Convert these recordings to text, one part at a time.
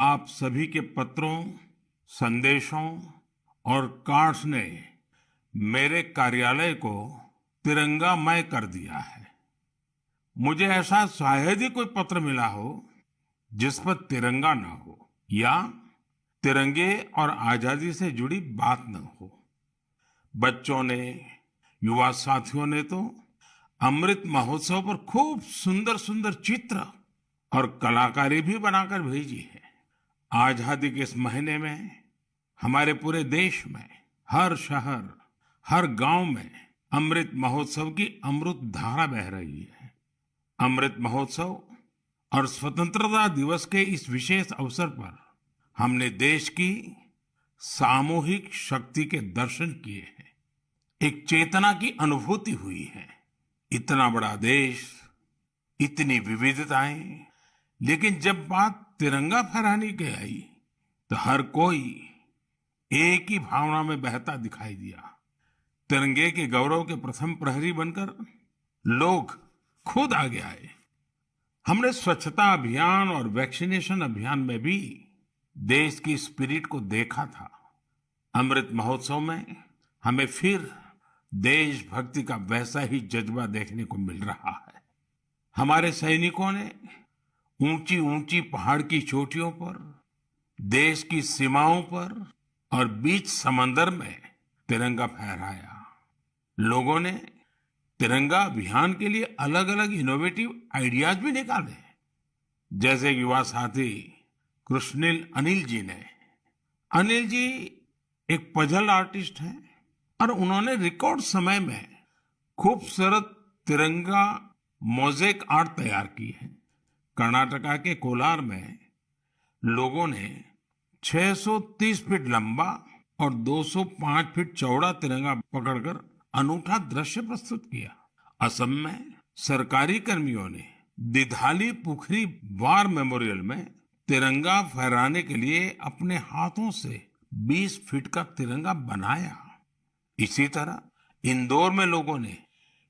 आप सभी के पत्रों, संदेशों और कार्ड्स ने मेरे कार्यालय को तिरंगामय कर दिया है। मुझे ऐसा शायद ही कोई पत्र मिला हो जिस पर तिरंगा न हो या तिरंगे और आजादी से जुड़ी बात न हो। बच्चों ने, युवा साथियों ने तो अमृत महोत्सव पर खूब सुंदर सुंदर चित्र और कलाकारी भी बनाकर भेजी है। आजादी के इस महीने में हमारे पूरे देश में हर शहर, हर गांव में अमृत महोत्सव की अमृत धारा बह रही है। अमृत महोत्सव और स्वतंत्रता दिवस के इस विशेष अवसर पर हमने देश की सामूहिक शक्ति के दर्शन किए हैं। एक चेतना की अनुभूति हुई है। इतना बड़ा देश, इतनी विविधताएं, लेकिन जब बात तिरंगा फहराने की आई तो हर कोई एक ही भावना में बहता दिखाई दिया। तिरंगे के गौरव के प्रथम प्रहरी बनकर लोग खुद आगे आए। हमने स्वच्छता अभियान और वैक्सीनेशन अभियान में भी देश की स्पिरिट को देखा था। अमृत महोत्सव में हमें फिर देशभक्ति का वैसा ही जज्बा देखने को मिल रहा है। हमारे सैनिकों ने ऊंची ऊंची पहाड़ की चोटियों पर, देश की सीमाओं पर और बीच समंदर में तिरंगा फहराया। लोगों ने तिरंगा अभियान के लिए अलग अलग इनोवेटिव आइडियाज भी निकाले, जैसे युवा साथी कृष्णिल अनिल जी ने। अनिल जी एक पजल आर्टिस्ट हैं और उन्होंने रिकॉर्ड समय में खूबसूरत तिरंगा मोज़ेक आर्ट तैयार की है। कर्नाटका के कोलार में लोगों ने 630 फीट लंबा और 205 फीट चौड़ा तिरंगा पकड़कर अनूठा दृश्य प्रस्तुत किया। असम में सरकारी कर्मियों ने दिधाली पुखरी वार मेमोरियल में तिरंगा फहराने के लिए अपने हाथों से 20 फीट का तिरंगा बनाया। इसी तरह इंदौर में लोगों ने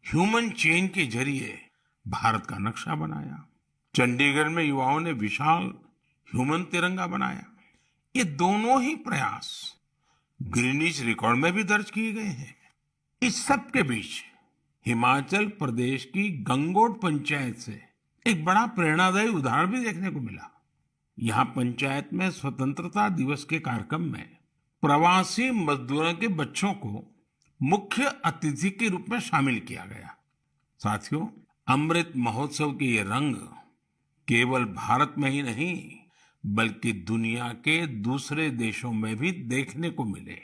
ह्यूमन चेन के जरिए भारत का नक्शा बनाया। चंडीगढ़ में युवाओं ने विशाल ह्यूमन तिरंगा बनाया। ये दोनों ही प्रयास ग्रीनिच रिकॉर्ड में भी दर्ज किए गए हैं। इस सब के बीच हिमाचल प्रदेश की गंगोट पंचायत से एक बड़ा प्रेरणादायी उदाहरण भी देखने को मिला। यहाँ पंचायत में स्वतंत्रता दिवस के कार्यक्रम में प्रवासी मजदूरों के बच्चों को मुख्य अतिथि के रूप में शामिल किया गया। साथियों, अमृत महोत्सव के ये रंग केवल भारत में ही नहीं बल्कि दुनिया के दूसरे देशों में भी देखने को मिले।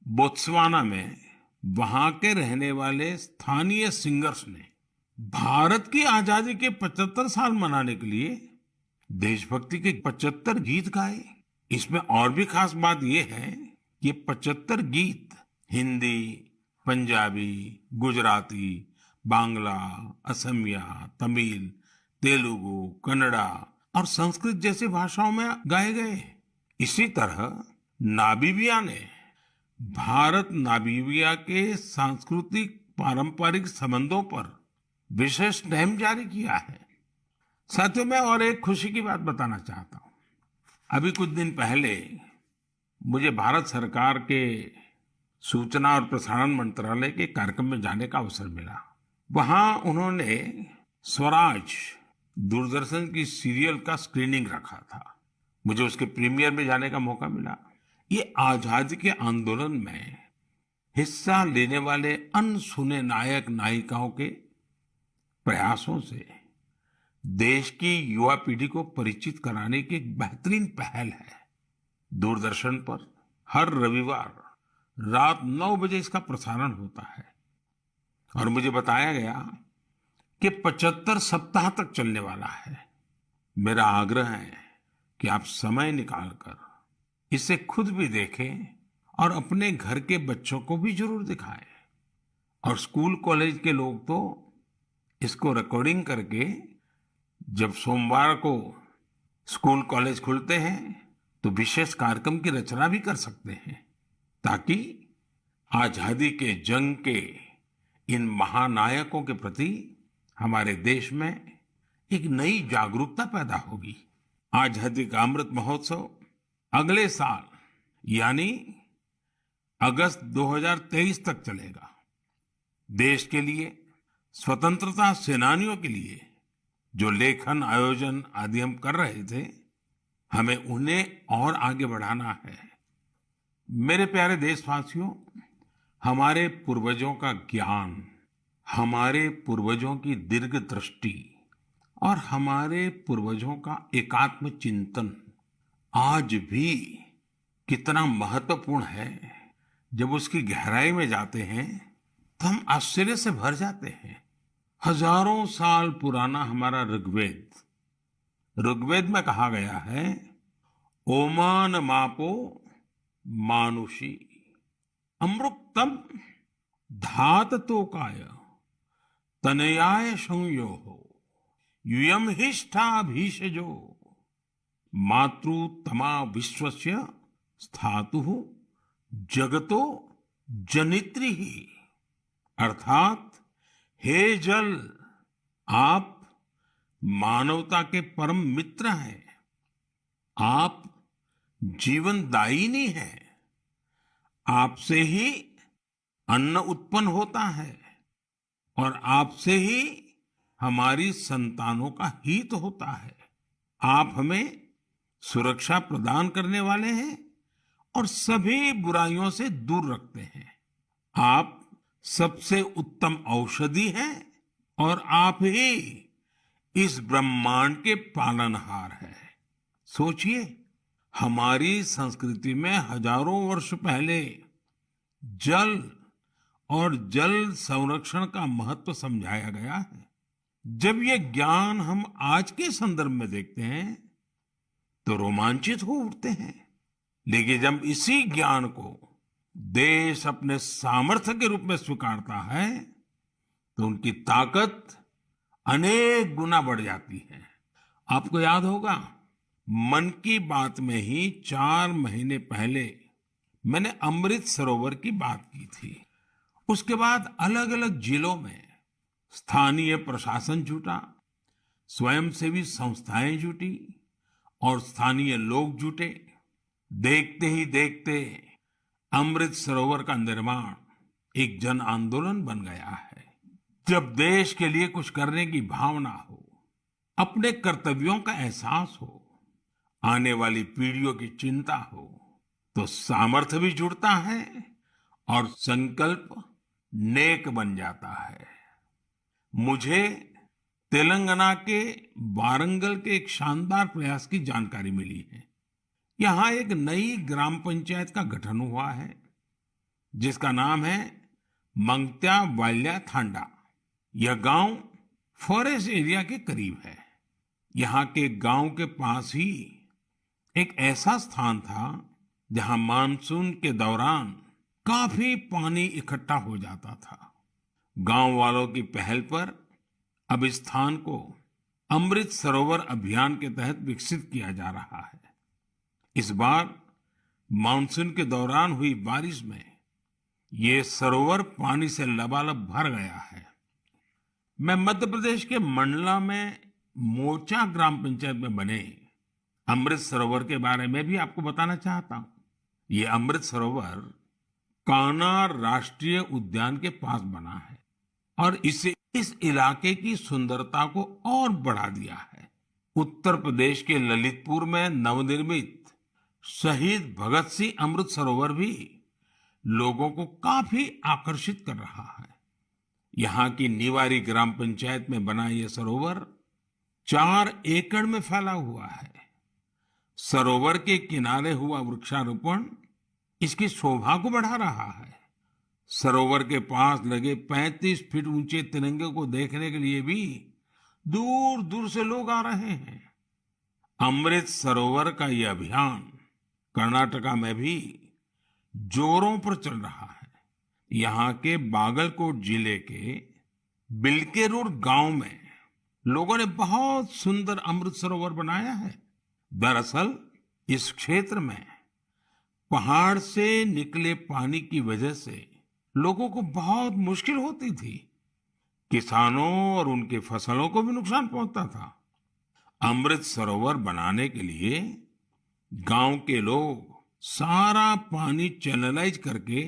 बोत्सवाना में वहां के रहने वाले स्थानीय सिंगर्स ने भारत की आजादी के 75 साल मनाने के लिए देशभक्ति के 75 गीत गाए। इसमें और भी खास बात यह है कि 75 गीत हिंदी, पंजाबी, गुजराती, बांग्ला, असमिया, तमिल, तेलुगु, कन्नड़ा और संस्कृत जैसी भाषाओं में गाए गए। इसी तरह नामीबिया ने भारत नामीबिया के सांस्कृतिक पारंपरिक संबंधों पर विशेष स्टैम्प जारी किया है। साथियों, मैं और एक खुशी की बात बताना चाहता हूँ। अभी कुछ दिन पहले मुझे भारत सरकार के सूचना और प्रसारण मंत्रालय के कार्यक्रम में जाने का अवसर मिला। वहां उन्होंने स्वराज दूरदर्शन की सीरियल का स्क्रीनिंग रखा था। मुझे उसके प्रीमियर में जाने का मौका मिला। ये आजादी के आंदोलन में हिस्सा लेने वाले अनसुने नायक नायिकाओं के प्रयासों से देश की युवा पीढ़ी को परिचित कराने की एक बेहतरीन पहल है। दूरदर्शन पर हर रविवार रात 9 बजे इसका प्रसारण होता है और मुझे बताया गया कि 75 सप्ताह तक चलने वाला है। मेरा आग्रह है कि आप समय निकालकर इसे खुद भी देखें और अपने घर के बच्चों को भी जरूर दिखाएं। और स्कूल कॉलेज के लोग तो इसको रिकॉर्डिंग करके जब सोमवार को स्कूल कॉलेज खुलते हैं तो विशेष कार्यक्रम की रचना भी कर सकते हैं, ताकि आजादी के जंग के इन महानायकों के प्रति हमारे देश में एक नई जागरूकता पैदा होगी। आजादी का अमृत महोत्सव अगले साल यानी अगस्त 2023 तक चलेगा। देश के लिए, स्वतंत्रता सेनानियों के लिए जो लेखन, आयोजन आदि हम कर रहे थे, हमें उन्हें और आगे बढ़ाना है। मेरे प्यारे देशवासियों, हमारे पूर्वजों का ज्ञान, हमारे पूर्वजों की दीर्घ दृष्टि और हमारे पूर्वजों का एकात्म चिंतन आज भी कितना महत्वपूर्ण है। जब उसकी गहराई में जाते हैं तो हम आश्चर्य से भर जाते हैं। हजारों साल पुराना हमारा ऋग्वेद में कहा गया है, ओमान मापो मानुषी अमृक्तम धाततोकाय तनयाय संयो यूयम हिष्ठा भीषजो मातृ तमा विश्वस्य स्थातु जगतो जनित्री ही। अर्थात, हे जल, आप मानवता के परम मित्र हैं, आप जीवनदायिनी हैं, आपसे ही अन्न उत्पन्न होता है और आपसे ही हमारी संतानों का हित होता है। आप हमें सुरक्षा प्रदान करने वाले हैं और सभी बुराइयों से दूर रखते हैं। आप सबसे उत्तम औषधि हैं और आप ही इस ब्रह्मांड के पालनहार हैं। सोचिए, हमारी संस्कृति में हजारों वर्ष पहले जल और जल संरक्षण का महत्व समझाया गया है। जब ये ज्ञान हम आज के संदर्भ में देखते हैं तो रोमांचित हो उठते हैं, लेकिन जब इसी ज्ञान को देश अपने सामर्थ्य के रूप में स्वीकारता है तो उनकी ताकत अनेक गुना बढ़ जाती है। आपको याद होगा, मन की बात में ही 4 महीने पहले मैंने अमृत सरोवर की बात की थी। उसके बाद अलग अलग जिलों में स्थानीय प्रशासन जुटा, स्वयंसेवी संस्थाएं जुटी और स्थानीय लोग जुटे। देखते ही देखते अमृत सरोवर का निर्माण एक जन आंदोलन बन गया है। जब देश के लिए कुछ करने की भावना हो, अपने कर्तव्यों का एहसास हो, आने वाली पीढ़ियों की चिंता हो, तो सामर्थ्य भी जुड़ता है और संकल्प नेक बन जाता है। मुझे तेलंगाना के वारंगल के एक शानदार प्रयास की जानकारी मिली है। यहाँ एक नई ग्राम पंचायत का गठन हुआ है जिसका नाम है मंगत्या वाल्या थांडा। यह गांव फॉरेस्ट एरिया के करीब है। यहाँ के गांव के पास ही एक ऐसा स्थान था जहाँ मानसून के दौरान काफी पानी इकट्ठा हो जाता था। गांव वालों की पहल पर अब इस स्थान को अमृत सरोवर अभियान के तहत विकसित किया जा रहा है। इस बार मानसून के दौरान हुई बारिश में ये सरोवर पानी से लबालब भर गया है। मैं मध्य प्रदेश के मंडला में मोचा ग्राम पंचायत में बने अमृत सरोवर के बारे में भी आपको बताना चाहता हूँ। ये अमृत सरोवर कान्हा राष्ट्रीय उद्यान के पास बना है और इसे इस इलाके की सुंदरता को और बढ़ा दिया है। उत्तर प्रदेश के ललितपुर में नवनिर्मित शहीद भगत सिंह अमृत सरोवर भी लोगों को काफी आकर्षित कर रहा है। यहाँ की निवारी ग्राम पंचायत में बना यह सरोवर 4 एकड़ में फैला हुआ है। सरोवर के किनारे हुआ वृक्षारोपण इसकी शोभा को बढ़ा रहा है। सरोवर के पास लगे 35 फीट ऊंचे तिरंगे को देखने के लिए भी दूर दूर से लोग आ रहे हैं। अमृत सरोवर का यह अभियान कर्नाटका में भी जोरों पर चल रहा है। यहाँ के बागलकोट जिले के बिल्केरूर गांव में लोगों ने बहुत सुंदर अमृत सरोवर बनाया है। दरअसल इस क्षेत्र में पहाड़ से निकले पानी की वजह से लोगों को बहुत मुश्किल होती थी। किसानों और उनकी फसलों को भी नुकसान पहुंचता था। अमृत सरोवर बनाने के लिए गांव के लोग सारा पानी चैनलाइज करके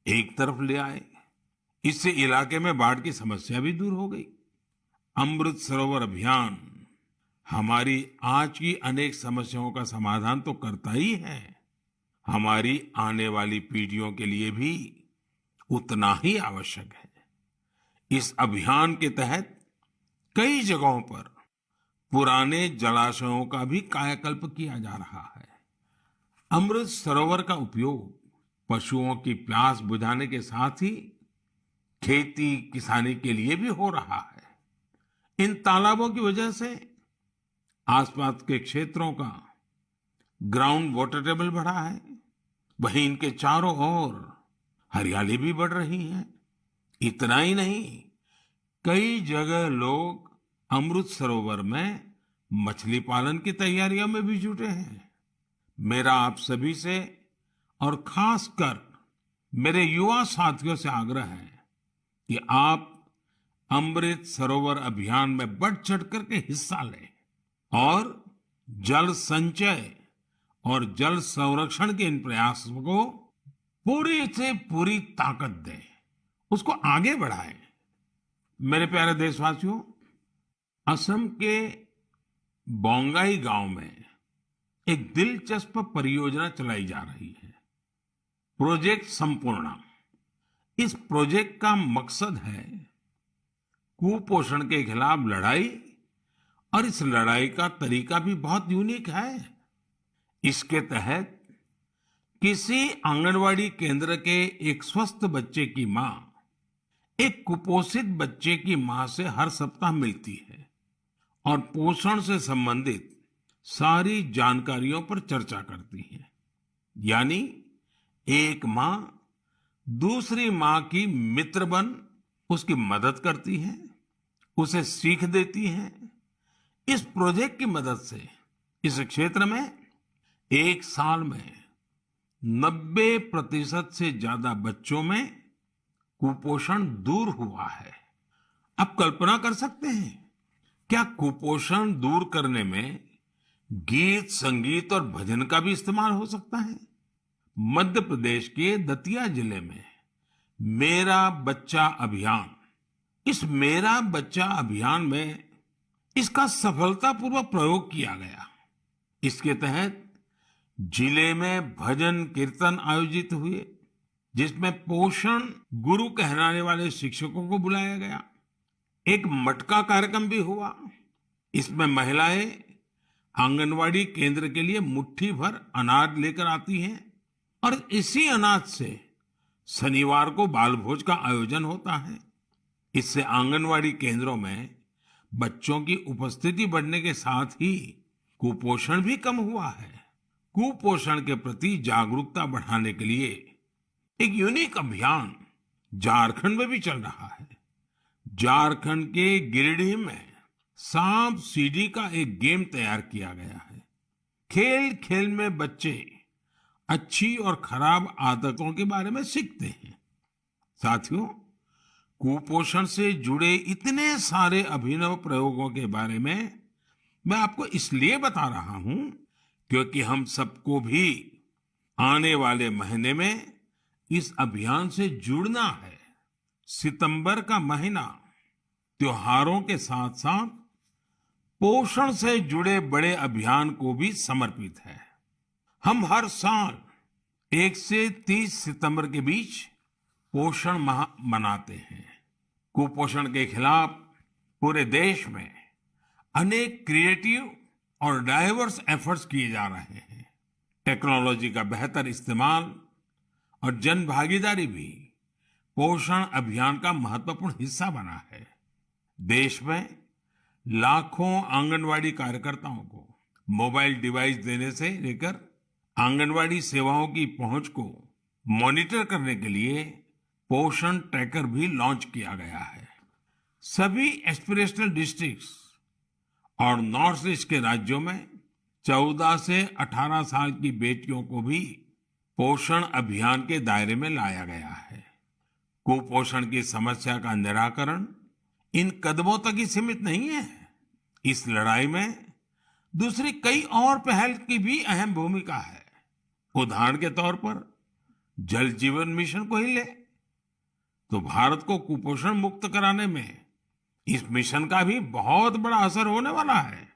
एक तरफ ले आए। इससे इलाके में बाढ़ की समस्या भी दूर हो गई। अमृत सरोवर अभियान हमारी आज की अनेक समस्याओं का समाधान तो करता ही है, हमारी आने वाली पीढ़ियों के लिए भी उतना ही आवश्यक है। इस अभियान के तहत कई जगहों पर पुराने जलाशयों का भी कायाकल्प किया जा रहा है। अमृत सरोवर का उपयोग पशुओं की प्यास बुझाने के साथ ही खेती किसानी के लिए भी हो रहा है। इन तालाबों की वजह से आसपास के क्षेत्रों का ग्राउंड वाटर टेबल बढ़ा है, वहीं इनके चारों ओर हरियाली भी बढ़ रही है। इतना ही नहीं, कई जगह लोग अमृत सरोवर में मछली पालन की तैयारियों में भी जुटे हैं। मेरा आप सभी से और खासकर मेरे युवा साथियों से आग्रह है कि आप अमृत सरोवर अभियान में बढ़ चढ़ करके हिस्सा लें और जल संचय और जल संरक्षण के इन प्रयासों को पूरी से पूरी ताकत दें, उसको आगे बढ़ाएं। मेरे प्यारे देशवासियों, असम के बोंगाई गांव में एक दिलचस्प परियोजना चलाई जा रही है, प्रोजेक्ट संपूर्णा। इस प्रोजेक्ट का मकसद है कुपोषण के खिलाफ लड़ाई, और इस लड़ाई का तरीका भी बहुत यूनिक है। इसके तहत किसी आंगनवाड़ी केंद्र के एक स्वस्थ बच्चे की मां एक कुपोषित बच्चे की मां से हर सप्ताह मिलती है और पोषण से संबंधित सारी जानकारियों पर चर्चा करती है। यानी एक मां दूसरी मां की मित्र बन उसकी मदद करती है, उसे सीख देती है। इस प्रोजेक्ट की मदद से इस क्षेत्र में एक साल में 90% से ज्यादा बच्चों में कुपोषण दूर हुआ है। आप कल्पना कर सकते हैं, क्या कुपोषण दूर करने में गीत, संगीत और भजन का भी इस्तेमाल हो सकता है? मध्य प्रदेश के दतिया जिले में मेरा बच्चा अभियान, इस मेरा बच्चा अभियान में इसका सफलतापूर्वक प्रयोग किया गया। इसके तहत जिले में भजन कीर्तन आयोजित हुए, जिसमें पोषण गुरु कहलाने वाले शिक्षकों को बुलाया गया। एक मटका कार्यक्रम भी हुआ। इसमें महिलाएं आंगनवाड़ी केंद्र के लिए मुट्ठी भर अनाज लेकर आती हैं और इसी अनाज से शनिवार को बाल भोज का आयोजन होता है। इससे आंगनवाड़ी केंद्रों में बच्चों की उपस्थिति बढ़ने के साथ ही कुपोषण भी कम हुआ है। कुपोषण के प्रति जागरूकता बढ़ाने के लिए एक यूनिक अभियान झारखंड में भी चल रहा है। झारखंड के गिरिडीह में सांप सीढ़ी का एक गेम तैयार किया गया है। खेल खेल में बच्चे अच्छी और खराब आदतों के बारे में सीखते हैं। साथियों, कुपोषण से जुड़े इतने सारे अभिनव प्रयोगों के बारे में मैं आपको इसलिए बता रहा हूं क्योंकि हम सबको भी आने वाले महीने में इस अभियान से जुड़ना है। सितंबर का महीना त्योहारों के साथ साथ पोषण से जुड़े बड़े अभियान को भी समर्पित है। हम हर साल 1 से 30 सितंबर के बीच पोषण माह मनाते हैं। कुपोषण के खिलाफ पूरे देश में अनेक क्रिएटिव और डाइवर्स एफर्ट्स किए जा रहे हैं। टेक्नोलॉजी का बेहतर इस्तेमाल और जन भागीदारी भी पोषण अभियान का महत्वपूर्ण हिस्सा बना है। देश में लाखों आंगनवाड़ी कार्यकर्ताओं को मोबाइल डिवाइस देने से लेकर आंगनवाड़ी सेवाओं की पहुंच को मॉनिटर करने के लिए पोषण ट्रैकर भी लॉन्च किया गया है। सभी एस्पिरेशनल डिस्ट्रिक्ट्स और नॉर्थ ईस्ट के राज्यों में 14 से 18 साल की बेटियों को भी पोषण अभियान के दायरे में लाया गया है। कुपोषण की समस्या का निराकरण इन कदमों तक ही सीमित नहीं है। इस लड़ाई में दूसरी कई और पहल की भी अहम भूमिका है। उदाहरण के तौर पर जल जीवन मिशन को ही ले तो भारत को कुपोषण मुक्त कराने में इस मिशन का भी बहुत बड़ा असर होने वाला है।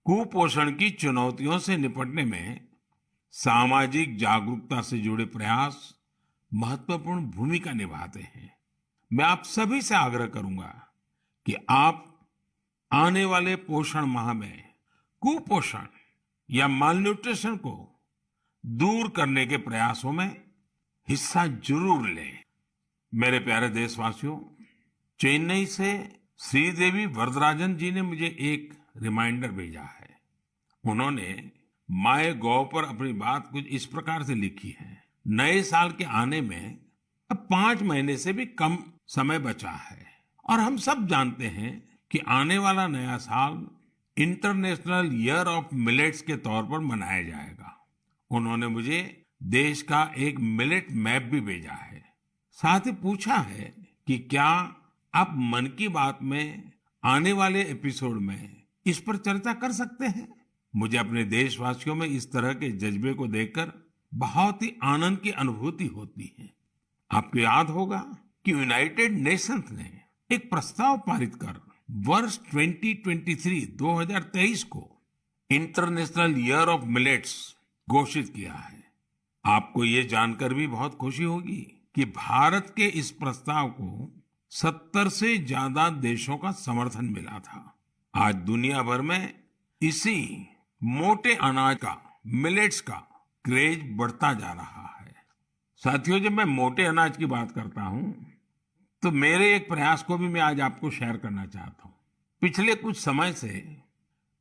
कुपोषण की चुनौतियों से निपटने में सामाजिक जागरूकता से जुड़े प्रयास महत्वपूर्ण भूमिका निभाते हैं। मैं आप सभी से आग्रह करूंगा कि आप आने वाले पोषण माह में कुपोषण या मालन्यूट्रिशन को दूर करने के प्रयासों में हिस्सा जरूर लें। मेरे प्यारे देशवासियों, चेन्नई से श्रीदेवी वरदराजन जी ने मुझे एक रिमाइंडर भेजा है। उन्होंने माय गॉव पर अपनी बात कुछ इस प्रकार से लिखी है। नए साल के आने में अब 5 महीने से भी कम समय बचा है और हम सब जानते हैं कि आने वाला नया साल इंटरनेशनल ईयर ऑफ मिलेट्स के तौर पर मनाया जाएगा। उन्होंने मुझे देश का एक मिलेट मैप भी भेजा है। साथ ही पूछा है कि क्या आप मन की बात में आने वाले एपिसोड में इस पर चर्चा कर सकते हैं। मुझे अपने देशवासियों में इस तरह के जज्बे को देखकर बहुत ही आनंद की अनुभूति होती है। आपको याद होगा कि यूनाइटेड नेशंस ने एक प्रस्ताव पारित कर वर्ष 2023 को इंटरनेशनल ईयर ऑफ मिलेट्स घोषित किया है। आपको ये जानकर भी बहुत खुशी होगी कि भारत के इस प्रस्ताव को 70 से ज्यादा देशों का समर्थन मिला था। आज दुनिया भर में इसी मोटे अनाज का, मिलेट्स का क्रेज बढ़ता जा रहा है। साथियों, जब मैं मोटे अनाज की बात करता हूं तो मेरे एक प्रयास को भी मैं आज आपको शेयर करना चाहता हूं। पिछले कुछ समय से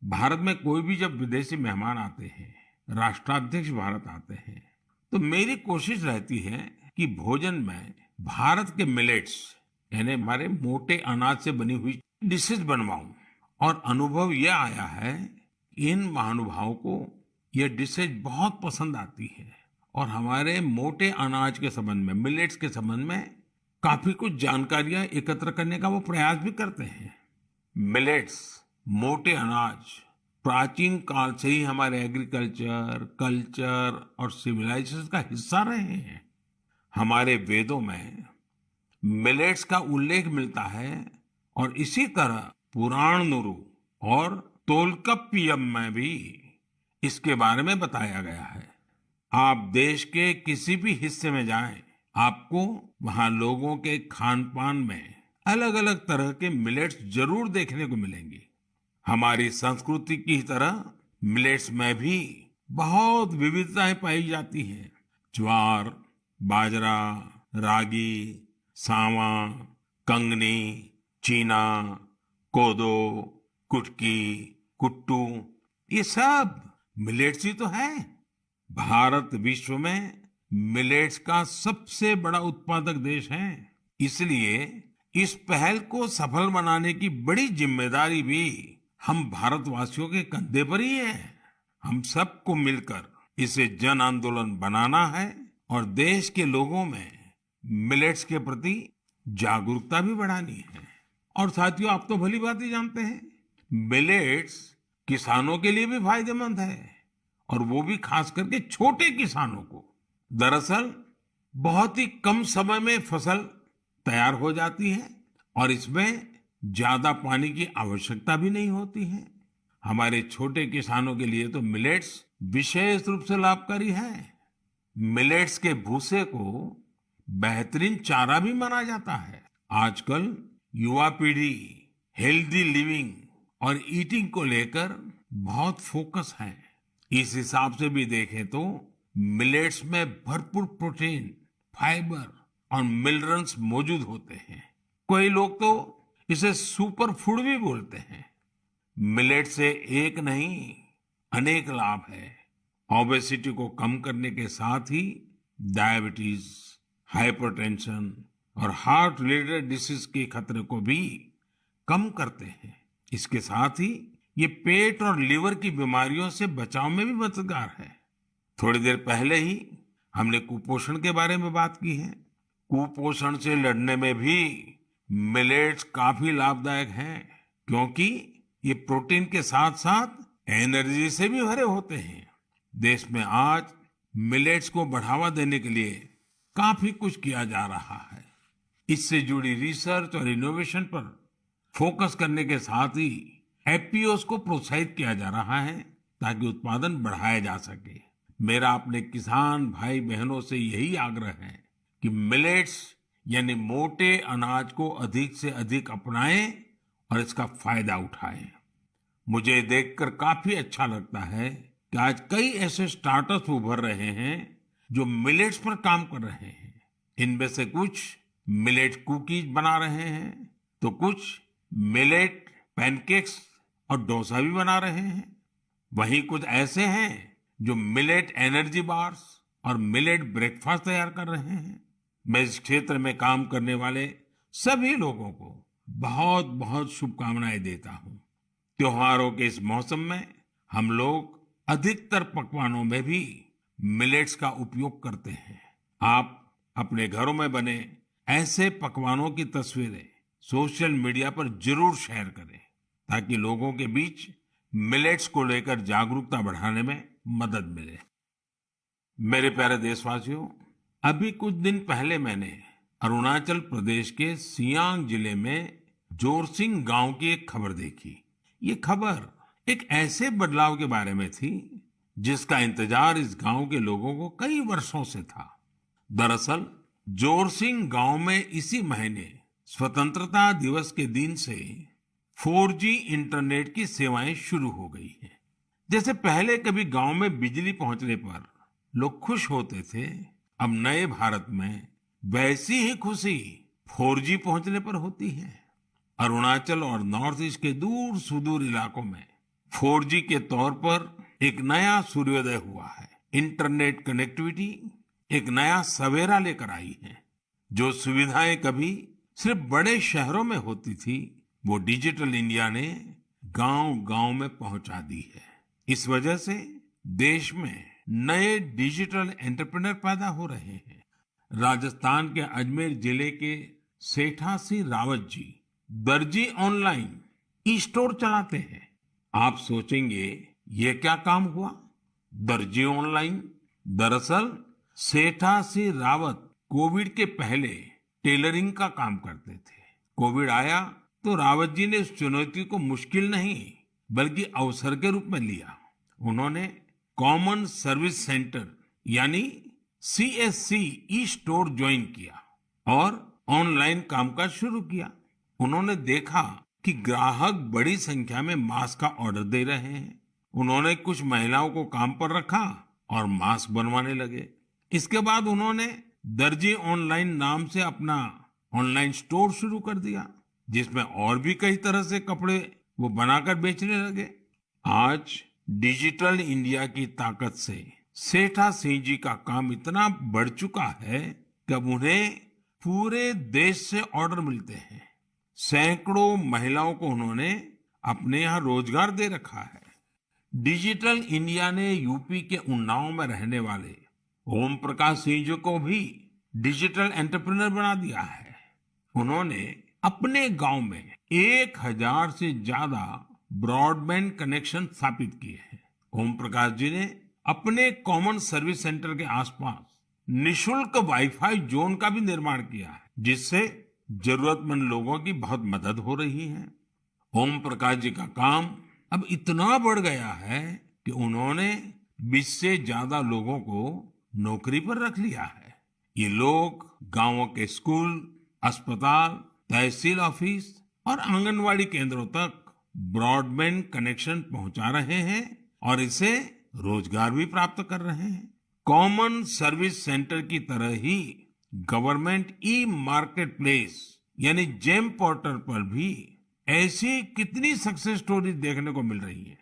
भारत में कोई भी जब विदेशी मेहमान आते हैं, राष्ट्राध्यक्ष भारत आते हैं, तो मेरी कोशिश रहती है कि भोजन में भारत के मिलेट्स यानी हमारे मोटे अनाज से बनी हुई डिशेस बनवाऊं। और अनुभव यह आया है कि इन महानुभावों को यह डिशेज बहुत पसंद आती है और हमारे मोटे अनाज के संबंध में, मिलेट्स के संबंध में काफी कुछ जानकारियां एकत्र करने का वो प्रयास भी करते हैं। मिलेट्स, मोटे अनाज प्राचीन काल से ही हमारे एग्रीकल्चर, कल्चर और सिविलाइजेशन का हिस्सा रहे हैं। हमारे वेदों में मिलेट्स का उल्लेख मिलता है और इसी तरह पुराणनुरु और तोल्काप्पियम में भी इसके बारे में बताया गया है। आप देश के किसी भी हिस्से में जाएं, आपको वहां लोगों के खान पान में अलग अलग तरह के मिलेट्स जरूर देखने को मिलेंगे। हमारी संस्कृति की तरह मिलेट्स में भी बहुत विविधताएं पाई जाती हैं। ज्वार, बाजरा, रागी, सावा, कंगनी, चीना, कोदो, कुटकी, कुट्टू, ये सब मिलेट्स ही तो है। भारत विश्व में मिलेट्स का सबसे बड़ा उत्पादक देश है। इसलिए इस पहल को सफल बनाने की बड़ी जिम्मेदारी भी हम भारतवासियों के कंधे पर ही है। हम सबको मिलकर इसे जन आंदोलन बनाना है और देश के लोगों में मिलेट्स के प्रति जागरूकता भी बढ़ानी है। और साथियों, आप तो भली बात ही जानते हैं, मिलेट्स किसानों के लिए भी फायदेमंद है और वो भी खास करके छोटे किसानों को। दरअसल बहुत ही कम समय में फसल तैयार हो जाती है और इसमें ज्यादा पानी की आवश्यकता भी नहीं होती है। हमारे छोटे किसानों के लिए तो मिलेट्स विशेष रूप से लाभकारी है। मिलेट्स के भूसे को बेहतरीन चारा भी माना जाता है। आजकल युवा पीढ़ी हेल्दी लिविंग और ईटिंग को लेकर बहुत फोकस है। इस हिसाब से भी देखें तो मिलेट्स में भरपूर प्रोटीन, फाइबर और मिनरल्स मौजूद होते हैं। कई लोग तो इसे सुपर फूड भी बोलते हैं। मिलेट से एक नहीं अनेक लाभ है। ओबेसिटी को कम करने के साथ ही डायबिटीज, हाइपरटेंशन और हार्ट रिलेटेड डिसीज के खतरे को भी कम करते हैं। इसके साथ ही ये पेट और लीवर की बीमारियों से बचाव में भी मददगार है। थोड़ी देर पहले ही हमने कुपोषण के बारे में बात की है। कुपोषण से लड़ने में भी मिलेट्स काफी लाभदायक हैं, क्योंकि ये प्रोटीन के साथ साथ एनर्जी से भी भरे होते हैं। देश में आज मिलेट्स को बढ़ावा देने के लिए काफी कुछ किया जा रहा है। इससे जुड़ी रिसर्च और इनोवेशन पर फोकस करने के साथ ही एफपीओस को प्रोत्साहित किया जा रहा है ताकि उत्पादन बढ़ाया जा सके। मेरा अपने किसान भाई बहनों से यही आग्रह है कि मिलेट्स यानी मोटे अनाज को अधिक से अधिक अपनाएं और इसका फायदा उठाएं। मुझे देखकर काफी अच्छा लगता है कि आज कई ऐसे स्टार्टअप्स उभर रहे हैं जो मिलेट्स पर काम कर रहे हैं। इनमें से कुछ मिलेट कुकीज बना रहे हैं तो कुछ मिलेट पैनकेक्स और डोसा भी बना रहे हैं। वहीं कुछ ऐसे हैं जो मिलेट एनर्जी बार्स और मिलेट ब्रेकफास्ट तैयार कर रहे हैं। मैं इस क्षेत्र में काम करने वाले सभी लोगों को बहुत बहुत शुभकामनाएं देता हूं। त्योहारों के इस मौसम में हम लोग अधिकतर पकवानों में भी मिलेट्स का उपयोग करते हैं। आप अपने घरों में बने ऐसे पकवानों की तस्वीरें सोशल मीडिया पर जरूर शेयर करें ताकि लोगों के बीच मिलेट्स को लेकर जागरूकता बढ़ाने में मदद मिले। मेरे प्यारे देशवासियों, अभी कुछ दिन पहले मैंने अरुणाचल प्रदेश के सियांग जिले में जोरसिंग गांव की एक खबर देखी। ये खबर एक ऐसे बदलाव के बारे में थी जिसका इंतजार इस गांव के लोगों को कई वर्षों से था। दरअसल जोरसिंग गांव में इसी महीने स्वतंत्रता दिवस के दिन से 4G इंटरनेट की सेवाएं शुरू हो गई हैं। जैसे पहले कभी गांव में बिजली पहुंचने पर लोग खुश होते थे, अब नए भारत में वैसी ही खुशी 4G पहुंचने पर होती है। अरुणाचल और नॉर्थ ईस्ट के दूर सुदूर इलाकों में 4G के तौर पर एक नया सूर्योदय हुआ है। इंटरनेट कनेक्टिविटी एक नया सवेरा लेकर आई है। जो सुविधाएं कभी सिर्फ बड़े शहरों में होती थी, वो डिजिटल इंडिया ने गांव-गांव में पहुंचा दी है। इस वजह से देश में नए डिजिटल एंटरप्रेन्योर पैदा हो रहे हैं। राजस्थान के अजमेर जिले के सेठा सिंह रावत जी दर्जी ऑनलाइन ई स्टोर चलाते हैं। आप सोचेंगे ये क्या काम हुआ? दर्जी ऑनलाइन, दरअसल सेठा सिंह रावत कोविड के पहले टेलरिंग का काम करते थे। कोविड आया तो रावत जी ने इस चुनौती को मुश्किल नहीं बल्कि अवसर के रूप में लिया। उन्होंने कॉमन सर्विस सेंटर यानी CSC ई स्टोर ज्वाइन किया और ऑनलाइन कामकाज शुरू किया। उन्होंने देखा कि ग्राहक बड़ी संख्या में मास्क का ऑर्डर दे रहे हैं। उन्होंने कुछ महिलाओं को काम पर रखा और मास्क बनवाने लगे। इसके बाद उन्होंने दर्जी ऑनलाइन नाम से अपना ऑनलाइन स्टोर शुरू कर दिया, जिसमें और भी कई तरह से कपड़े वो बनाकर बेचने लगे। आज डिजिटल इंडिया की ताकत से सेठा सिंह जी का काम इतना बढ़ चुका है कि अब उन्हें पूरे देश से ऑर्डर मिलते हैं। सैकड़ों महिलाओं को उन्होंने अपने यहाँ रोजगार दे रखा है। डिजिटल इंडिया ने यूपी के उन्नाव में रहने वाले ओम प्रकाश सिंह जी को भी डिजिटल एंटरप्रेन्योर बना दिया है। उन्होंने अपने गांव में 1000 से ज्यादा ब्रॉडबैंड कनेक्शन स्थापित किए हैं। ओम प्रकाश जी ने अपने कॉमन सर्विस सेंटर के आसपास निशुल्क वाईफाई जोन का भी निर्माण किया है, जिससे जरूरतमंद लोगों की बहुत मदद हो रही है। ओम प्रकाश जी का काम अब इतना बढ़ गया है कि उन्होंने 20 से ज्यादा लोगों को नौकरी पर रख लिया है। ये लोग गांवों के स्कूल, अस्पताल, तहसील ऑफिस और आंगनवाड़ी केंद्रों तक ब्रॉडबैंड कनेक्शन पहुंचा रहे हैं और इसे रोजगार भी प्राप्त कर रहे हैं। कॉमन सर्विस सेंटर की तरह ही गवर्नमेंट ई मार्केट प्लेस यानी जेम पोर्टल पर भी ऐसी कितनी सक्सेस स्टोरी देखने को मिल रही है।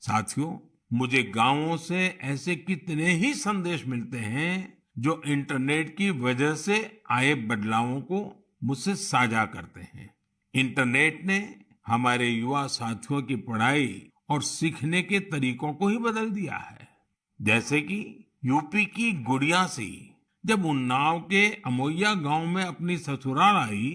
साथियों, मुझे गांवों से ऐसे कितने ही संदेश मिलते हैं जो इंटरनेट की वजह से आए बदलावों को मुझसे साझा करते हैं। इंटरनेट ने हमारे युवा साथियों की पढ़ाई और सीखने के तरीकों को ही बदल दिया है। जैसे कि यूपी की गुड़िया सिंह जब उन्नाव के अमोइया गांव में अपनी ससुराल आई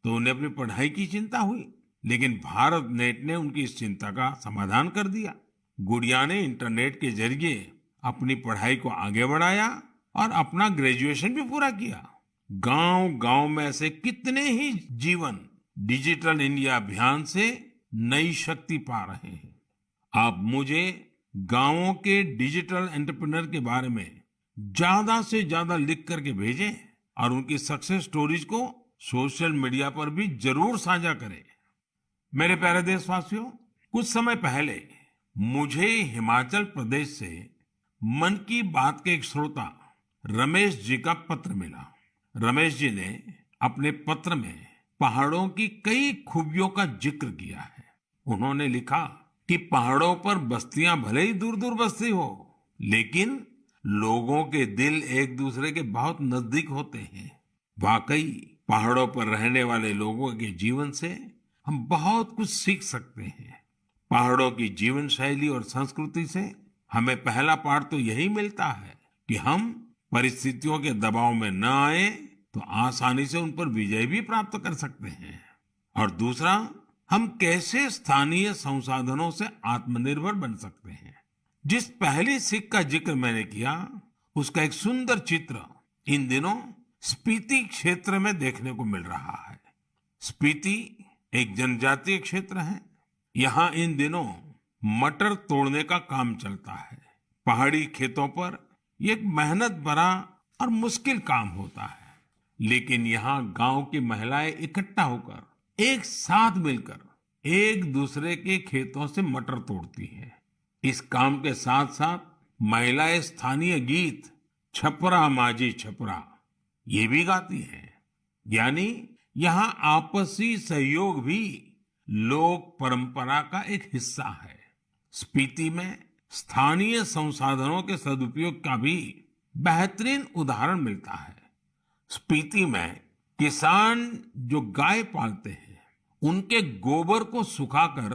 तो उन्हें अपनी पढ़ाई की चिंता हुई। लेकिन भारत नेट ने उनकी इस चिंता का समाधान कर दिया। गुड़िया ने इंटरनेट के जरिए अपनी पढ़ाई को आगे बढ़ाया और अपना ग्रेजुएशन भी पूरा किया। गांव-गांव में ऐसे कितने ही जीवन डिजिटल इंडिया अभियान से नई शक्ति पा रहे हैं। आप मुझे गांवों के डिजिटल एंटरप्रेन्योर के बारे में ज्यादा से ज्यादा लिख करके भेजें और उनकी सक्सेस स्टोरीज को सोशल मीडिया पर भी जरूर साझा करें। मेरे प्यारे देशवासियों, कुछ समय पहले मुझे हिमाचल प्रदेश से मन की बात के एक श्रोता रमेश जी का पत्र मिला। रमेश जी ने अपने पत्र में पहाड़ों की कई खूबियों का जिक्र किया है। उन्होंने लिखा कि पहाड़ों पर बस्तियां भले ही दूर दूर बसती हो, लेकिन लोगों के दिल एक दूसरे के बहुत नजदीक होते हैं। वाकई पहाड़ों पर रहने वाले लोगों के जीवन से हम बहुत कुछ सीख सकते हैं। पहाड़ों की जीवन शैली और संस्कृति से हमें पहला पाठ तो यही मिलता है कि हम परिस्थितियों के दबाव में न आए तो आसानी से उन पर विजय भी प्राप्त कर सकते हैं। और दूसरा, हम कैसे स्थानीय संसाधनों से आत्मनिर्भर बन सकते हैं। जिस पहली सीख का जिक्र मैंने किया, उसका एक सुंदर चित्र इन दिनों स्पीति क्षेत्र में देखने को मिल रहा है। स्पीति एक जनजातीय क्षेत्र है। यहाँ इन दिनों मटर तोड़ने का काम चलता है। पहाड़ी खेतों पर ये एक मेहनत भरा और मुश्किल काम होता है, लेकिन यहाँ गांव की महिलाएं इकट्ठा होकर एक साथ मिलकर एक दूसरे के खेतों से मटर तोड़ती हैं। इस काम के साथ साथ महिलाएं स्थानीय गीत छपरा माझी छपरा ये भी गाती हैं। यानी यहाँ आपसी सहयोग भी लोक परंपरा का एक हिस्सा है। स्पीति में स्थानीय संसाधनों के सदुपयोग का भी बेहतरीन उदाहरण मिलता है। स्पीति में किसान जो गाय पालते हैं, उनके गोबर को सुखाकर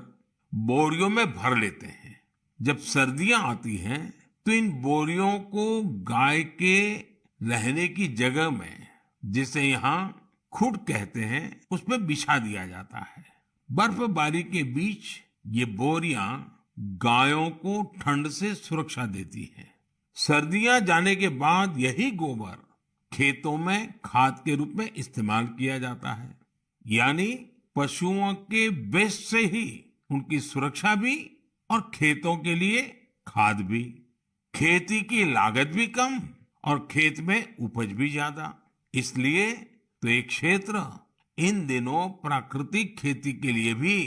बोरियों में भर लेते हैं। जब सर्दियां आती हैं तो इन बोरियों को गाय के रहने की जगह में, जिसे यहाँ खुड कहते हैं, उसमें बिछा दिया जाता है। बर्फबारी के बीच ये बोरियां गायों को ठंड से सुरक्षा देती हैं। सर्दियां जाने के बाद यही गोबर खेतों में खाद के रूप में इस्तेमाल किया जाता है। यानी पशुओं के वेस्ट से ही उनकी सुरक्षा भी और खेतों के लिए खाद भी। खेती की लागत भी कम और खेत में उपज भी ज्यादा। इसलिए तो एक क्षेत्र इन दिनों प्राकृतिक खेती के लिए भी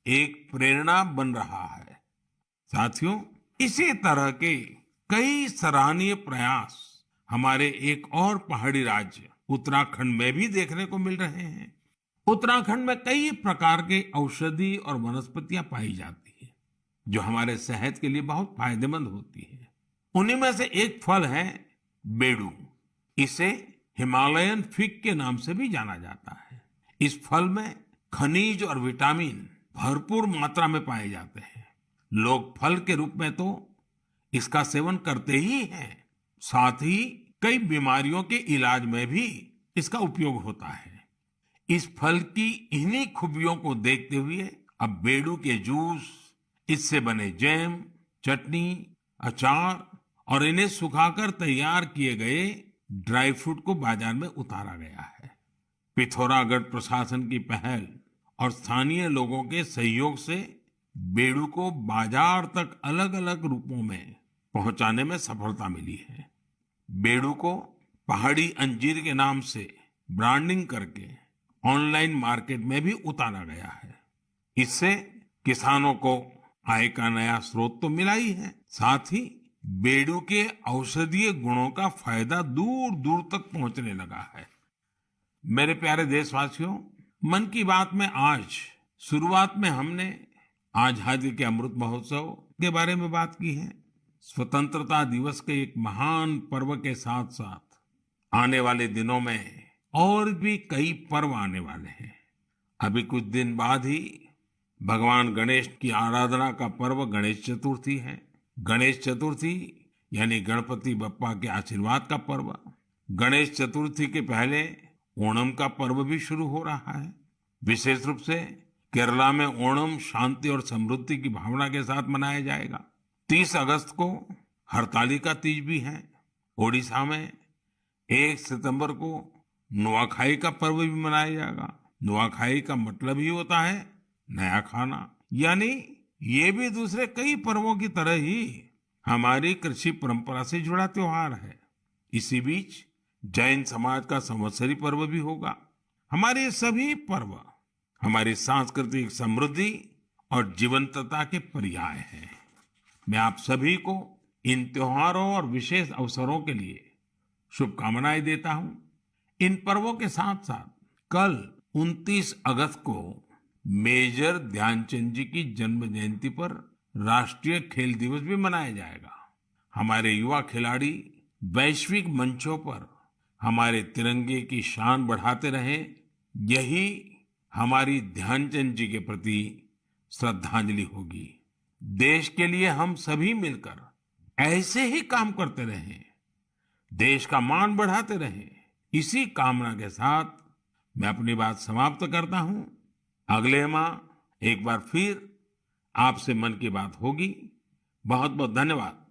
एक प्रेरणा बन रहा है। साथियों, इसी तरह के कई सराहनीय प्रयास हमारे एक और पहाड़ी राज्य उत्तराखंड में भी देखने को मिल रहे हैं। उत्तराखंड में कई प्रकार के औषधि और वनस्पतियां पाई जाती है, जो हमारे सेहत के लिए बहुत फायदेमंद होती है। उन्हीं में से एक फल है बेडू। इसे हिमालयन फिग के नाम से भी जाना जाता है। इस फल में खनिज और विटामिन भरपूर मात्रा में पाए जाते हैं। लोग फल के रूप में तो इसका सेवन करते ही हैं, साथ ही कई बीमारियों के इलाज में भी इसका उपयोग होता है। इस फल की इन्हीं खूबियों को देखते हुए अब बेडू के जूस, इससे बने जैम, चटनी, अचार और इन्हें सुखाकर तैयार किए गए ड्राई फ्रूट को बाजार में उतारा गया है। पिथौरागढ़ प्रशासन की पहल और स्थानीय लोगों के सहयोग से बेडू को बाजार तक अलग अलग रूपों में पहुंचाने में सफलता मिली है। बेडू को पहाड़ी अंजीर के नाम से ब्रांडिंग करके ऑनलाइन मार्केट में भी उतारा गया है। इससे किसानों को आय का नया स्रोत तो मिला ही है, साथ ही बेडू के औषधीय गुणों का फायदा दूर दूर तक पहुंचने लगा है। मेरे प्यारे देशवासियों, मन की बात में आज शुरुआत में हमने आजादी के अमृत महोत्सव के बारे में बात की है। स्वतंत्रता दिवस के एक महान पर्व के साथ साथ आने वाले दिनों में और भी कई पर्व आने वाले हैं। अभी कुछ दिन बाद ही भगवान गणेश की आराधना का पर्व गणेश चतुर्थी है। गणेश चतुर्थी यानी गणपति बप्पा के आशीर्वाद का पर्व। गणेश चतुर्थी के पहले ओणम का पर्व भी शुरू हो रहा है। विशेष रूप से केरला में ओणम शांति और समृद्धि की भावना के साथ मनाया जाएगा। 30 अगस्त को हरतालिका तीज भी है। ओडिशा में 1 सितंबर को नुआखाई का पर्व भी मनाया जाएगा। नुआखाई का मतलब ही होता है नया खाना, यानी ये भी दूसरे कई पर्वों की तरह ही हमारी कृषि परंपरा से जुड़ा त्योहार है। इसी बीच जैन समाज का संवत्सरी पर्व भी होगा। हमारे ये सभी पर्व हमारी सांस्कृतिक समृद्धि और जीवंतता के पर्याय हैं। मैं आप सभी को इन त्योहारों और विशेष अवसरों के लिए शुभकामनाएं देता हूं। इन पर्वों के साथ साथ कल 29 अगस्त को मेजर ध्यानचंद जी की जन्म जयंती पर राष्ट्रीय खेल दिवस भी मनाया जाएगा। हमारे युवा खिलाड़ी वैश्विक मंचों पर हमारे तिरंगे की शान बढ़ाते रहे, यही हमारी ध्यानचंद जी के प्रति श्रद्धांजलि होगी। देश के लिए हम सभी मिलकर ऐसे ही काम करते रहें, देश का मान बढ़ाते रहें। इसी कामना के साथ मैं अपनी बात समाप्त करता हूं। अगले माह एक बार फिर आपसे मन की बात होगी। बहुत बहुत धन्यवाद।